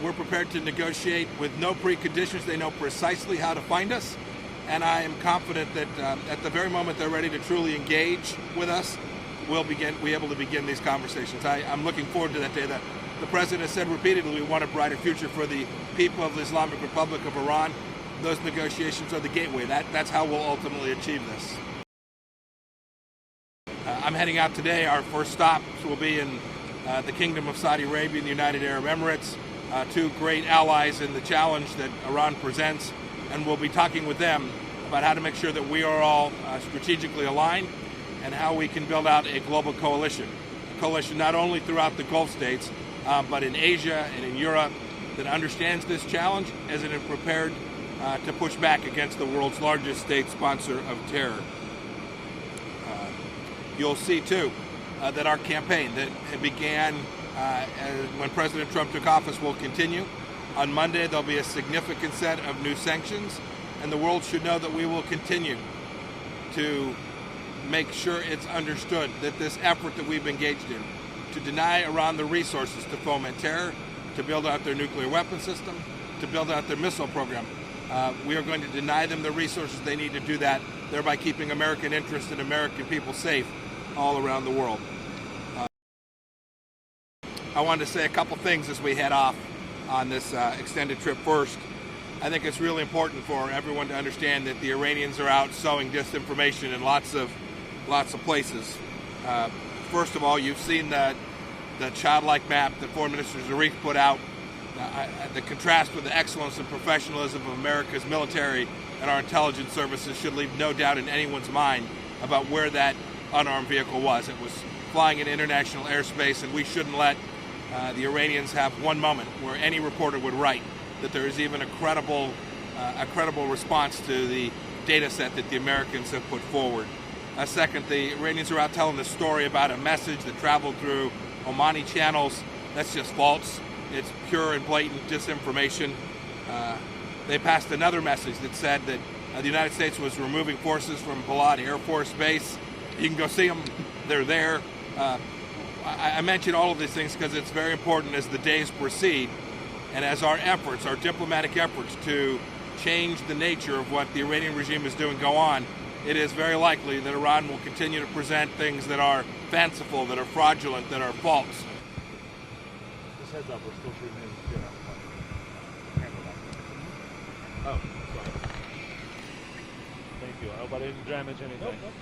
We're prepared to negotiate with no preconditions. They know precisely how to find us, and I am confident that at the very moment they're ready to truly engage with us, we'll be able to begin these conversations. I'm looking forward to that day. The President has said repeatedly we want a brighter future for the people of the Islamic Republic of Iran. Those negotiations are the gateway. That's how we'll ultimately achieve this. I'm heading out today. Our first stops will be in the Kingdom of Saudi Arabia and the United Arab Emirates, two great allies in the challenge that Iran presents, and we'll be talking with them about how to make sure that we are all strategically aligned and how we can build out a global coalition. A coalition not only throughout the Gulf states, but in Asia and in Europe that understands this challenge as it is prepared to push back against the world's largest state sponsor of terror. You'll see, too, that our campaign that began when President Trump took office will continue. On Monday, there'll be a significant set of new sanctions, and the world should know that we will continue to make sure it's understood that this effort that we've engaged in to deny Iran the resources to foment terror, to build out their nuclear weapon system, to build out their missile program, we are going to deny them the resources they need to do that, thereby keeping American interests and American people safe all around the world. I wanted to say a couple things as we head off on this extended trip. First, I think it's really important for everyone to understand that the Iranians are out sowing disinformation in lots of places. First of all, you've seen the childlike map that Foreign Minister Zarif put out. The contrast with the excellence and professionalism of America's military and our intelligence services should leave no doubt in anyone's mind about where that unarmed vehicle was. It was flying in international airspace, and we shouldn't let the Iranians have one moment where any reporter would write that there is even a credible response to the data set that the Americans have put forward. Second, the Iranians are out telling the story about a message that traveled through Omani channels. That's just false. It's pure and blatant disinformation. They passed another message that said that the United States was removing forces from Balad Air Force Base. You can go see them. They're there. I mention all of these things because it's very important as the days proceed and as our efforts, our diplomatic efforts to change the nature of what the Iranian regime is doing go on. It is very likely that Iran will continue to present things that are fanciful, that are fraudulent, that are false. Just heads up, we're still shooting in. Oh, sorry. Thank you. I hope I didn't damage anything. Nope.